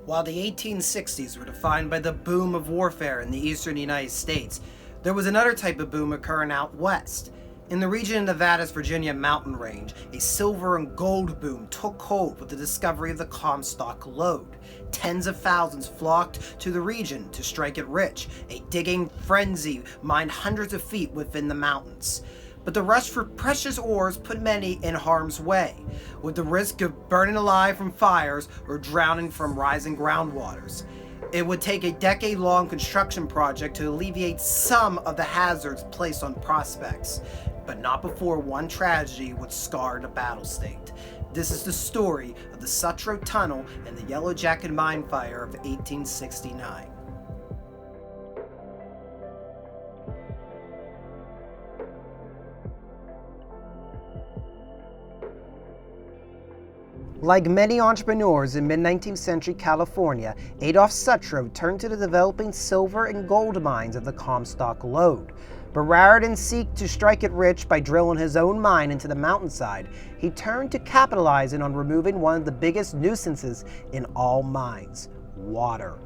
While the 1860s were defined by the boom of warfare in the eastern United States, there was another type of boom occurring out west. In the region of Nevada's Virginia mountain range, a silver and gold boom took hold with the discovery of the Comstock Lode. Tens of thousands flocked to the region to strike it rich. A digging frenzy mined hundreds of feet within the mountains. But the rush for precious ores put many in harm's way, with the risk of burning alive from fires or drowning from rising groundwaters. It would take a decade-long construction project to alleviate some of the hazards placed on prospects, but not before one tragedy would scar the battle state. This is the story of the Sutro Tunnel and the Yellowjacket mine fire of 1869. Like many entrepreneurs in mid-19th century California, Adolph Sutro turned to the developing silver and gold mines of the Comstock Lode. But rather than seek to strike it rich by drilling his own mine into the mountainside, he turned to capitalizing on removing one of the biggest nuisances in all mines: water.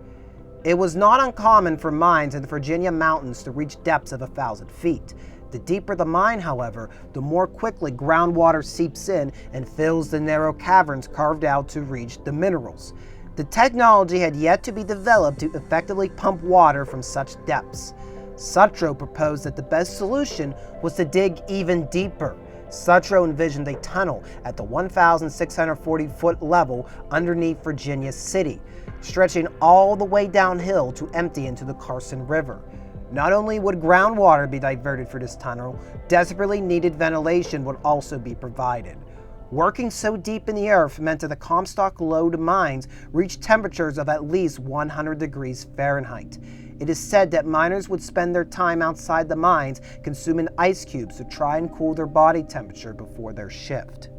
It was not uncommon for mines in the Virginia mountains to reach depths of 1,000 feet. The deeper the mine, however, the more quickly groundwater seeps in and fills the narrow caverns carved out to reach the minerals. The technology had yet to be developed to effectively pump water from such depths. Sutro proposed that the best solution was to dig even deeper. Sutro envisioned a tunnel at the 1,640-foot level underneath Virginia City, stretching all the way downhill to empty into the Carson River. Not only would groundwater be diverted for this tunnel, desperately needed ventilation would also be provided. Working so deep in the earth meant that the Comstock Lode mines reached temperatures of at least 100 degrees Fahrenheit. It is said that miners would spend their time outside the mines consuming ice cubes to try and cool their body temperature before their shift.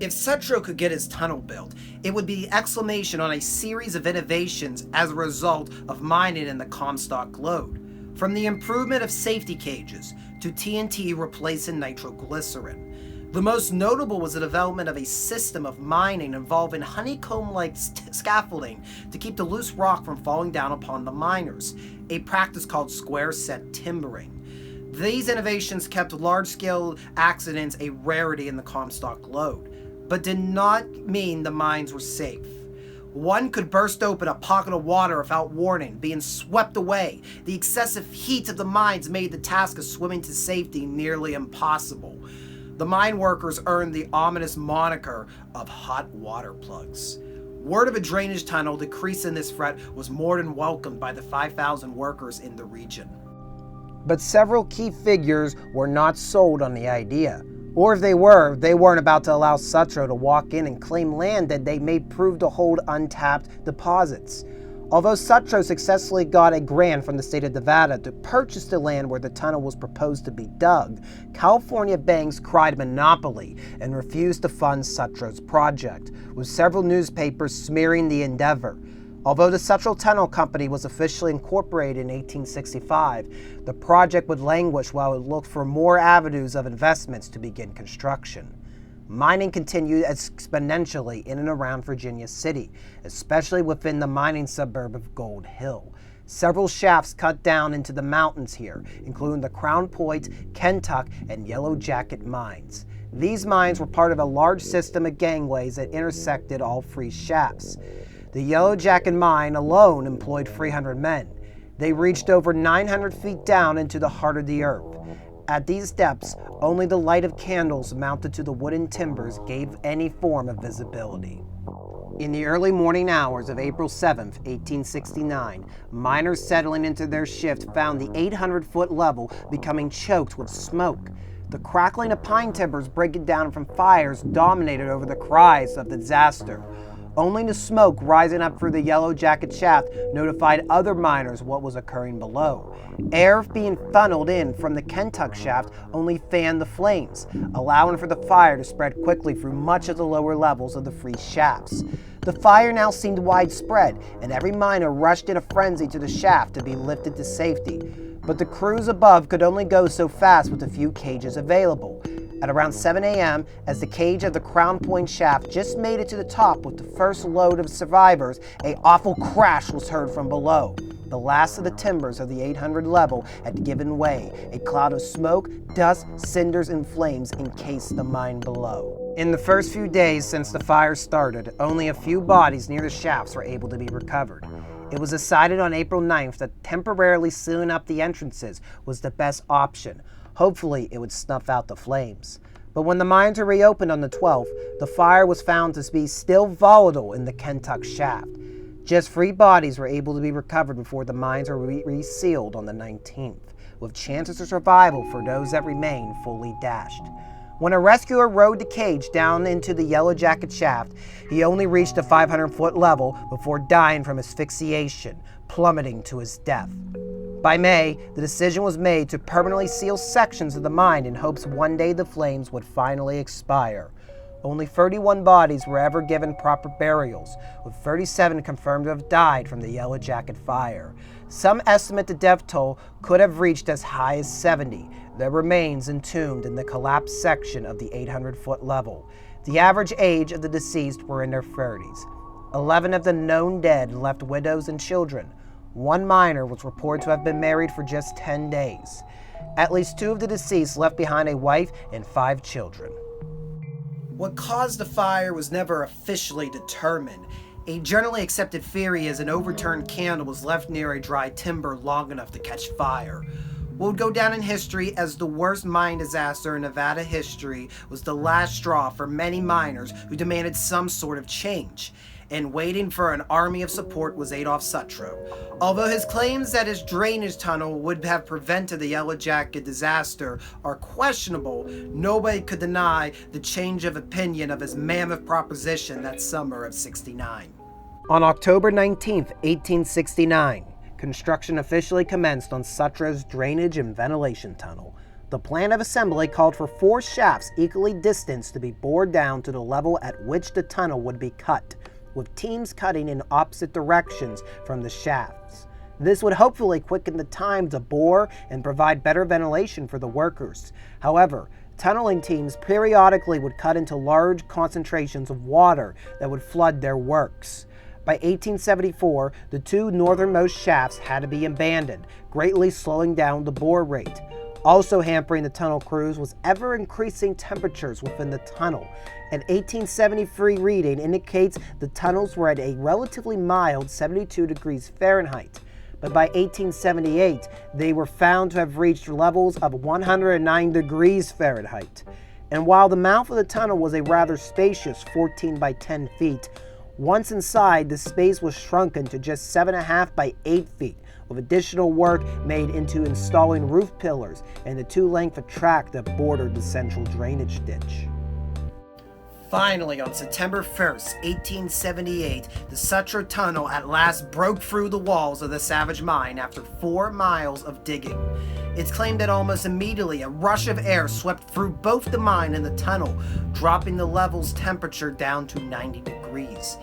If Sutro could get his tunnel built, it would be the exclamation on a series of innovations as a result of mining in the Comstock Lode. From the improvement of safety cages to TNT replacing nitroglycerin. The most notable was the development of a system of mining involving honeycomb-like scaffolding to keep the loose rock from falling down upon the miners, a practice called square-set timbering. These innovations kept large-scale accidents a rarity in the Comstock Lode, but did not mean the mines were safe. One could burst open a pocket of water without warning, being swept away. The excessive heat of the mines made the task of swimming to safety nearly impossible. The mine workers earned the ominous moniker of hot water plugs. Word of a drainage tunnel decreasing this threat was more than welcomed by the 5,000 workers in the region. But several key figures were not sold on the idea. Or if they weren't about to allow Sutro to walk in and claim land that they may prove to hold untapped deposits. Although Sutro successfully got a grant from the state of Nevada to purchase the land where the tunnel was proposed to be dug, California banks cried monopoly and refused to fund Sutro's project, with several newspapers smearing the endeavor. Although the Sutro Tunnel Company was officially incorporated in 1865, the project would languish while it looked for more avenues of investments to begin construction. Mining continued exponentially in and around Virginia City, especially within the mining suburb of Gold Hill. Several shafts cut down into the mountains here, including the Crown Point, Kentuck, and Yellowjacket mines. These mines were part of a large system of gangways that intersected all three shafts. The Yellowjacket mine alone employed 300 men. They reached over 900 feet down into the heart of the earth. At these depths, only the light of candles mounted to the wooden timbers gave any form of visibility. In the early morning hours of April 7, 1869, miners settling into their shift found the 800-foot level becoming choked with smoke. The crackling of pine timbers breaking down from fires dominated over the cries of disaster. Only the smoke rising up through the Yellowjacket shaft notified other miners what was occurring below. Air being funneled in from the Kentuck shaft only fanned the flames, allowing for the fire to spread quickly through much of the lower levels of the three shafts. The fire now seemed widespread, and every miner rushed in a frenzy to the shaft to be lifted to safety. But the crews above could only go so fast with the few cages available. at around 7 a.m. as the cage of the Crown Point shaft just made it to the top with the first load of survivors, an awful crash was heard from below. The last of the timbers of the 800 level had given way. A cloud of smoke, dust, cinders, and flames encased the mine below. In the first few days since the fire started, only a few bodies near the shafts were able to be recovered. It was decided on April 9th that temporarily sealing up the entrances was the best option. Hopefully, it would snuff out the flames. But when the mines were reopened on the 12th, the fire was found to be still volatile in the Kentuck shaft. Just 3 bodies were able to be recovered before the mines were resealed on the 19th, with chances of survival for those that remained fully dashed. When a rescuer rode the cage down into the Yellowjacket shaft, he only reached the 500-foot level before dying from asphyxiation, plummeting to his death. By May, the decision was made to permanently seal sections of the mine in hopes one day the flames would finally expire. Only 31 bodies were ever given proper burials, with 37 confirmed to have died from the Yellowjacket fire. Some estimate the death toll could have reached as high as 70. Their remains entombed in the collapsed section of the 800-foot level. The average age of the deceased were in their 30s. 11 of the known dead left widows and children. 1 miner was reported to have been married for just 10 days. At least 2 of the deceased left behind a wife and 5 children. What caused the fire was never officially determined. A generally accepted theory is an overturned candle was left near a dry timber long enough to catch fire. What would go down in history as the worst mine disaster in Nevada history was the last straw for many miners who demanded some sort of change. And waiting for an army of support was Adolph Sutro. Although his claims that his drainage tunnel would have prevented the Yellowjacket disaster are questionable, nobody could deny the change of opinion of his mammoth proposition that summer of '69. On October 19, 1869, construction officially commenced on Sutro's drainage and ventilation tunnel. The plan of assembly called for 4 shafts equally distanced to be bored down to the level at which the tunnel would be cut, with teams cutting in opposite directions from the shafts. This would hopefully quicken the time to bore and provide better ventilation for the workers. However, tunneling teams periodically would cut into large concentrations of water that would flood their works. By 1874, the 2 northernmost shafts had to be abandoned, greatly slowing down the bore rate. Also hampering the tunnel crews was ever-increasing temperatures within the tunnel. An 1873 reading indicates the tunnels were at a relatively mild 72 degrees Fahrenheit. But by 1878, they were found to have reached levels of 109 degrees Fahrenheit. And while the mouth of the tunnel was a rather spacious 14 by 10 feet, once inside, the space was shrunken to just 7.5 by 8 feet, with additional work made into installing roof pillars and the 2-length of track that bordered the central drainage ditch. Finally, on September 1st, 1878, the Sutro Tunnel at last broke through the walls of the Savage Mine after 4 miles of digging. It's claimed that almost immediately a rush of air swept through both the mine and the tunnel, dropping the level's temperature down to 90 degrees.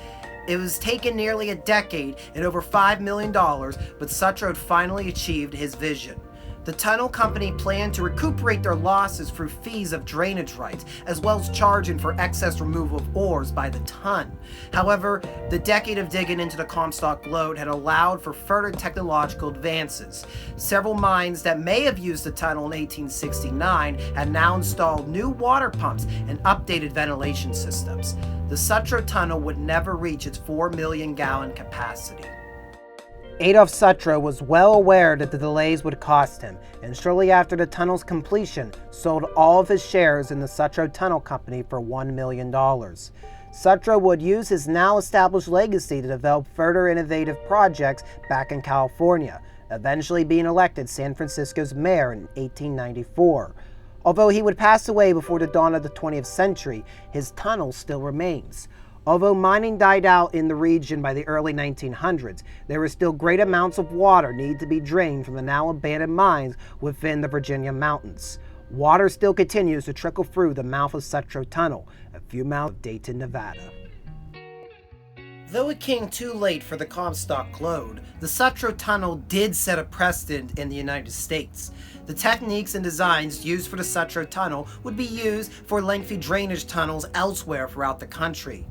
It was taken nearly a decade and over $5 million, but Sutro had finally achieved his vision. The tunnel company planned to recuperate their losses through fees of drainage rights, as well as charging for excess removal of ores by the ton. However, the decade of digging into the Comstock Lode had allowed for further technological advances. Several mines that may have used the tunnel in 1869 had now installed new water pumps and updated ventilation systems. The Sutro Tunnel would never reach its 4 million gallon capacity. Adolph Sutro was well aware that the delays would cost him, and shortly after the tunnel's completion, sold all of his shares in the Sutro Tunnel Company for $1 million. Sutro would use his now established legacy to develop further innovative projects back in California, eventually being elected San Francisco's mayor in 1894. Although he would pass away before the dawn of the 20th century, his tunnel still remains. Although mining died out in the region by the early 1900s, there were still great amounts of water needed to be drained from the now abandoned mines within the Virginia mountains. Water still continues to trickle through the mouth of Sutro Tunnel, a few miles of Dayton, Nevada. Though it came too late for the Comstock Lode, the Sutro Tunnel did set a precedent in the United States. The techniques and designs used for the Sutro Tunnel would be used for lengthy drainage tunnels elsewhere throughout the country.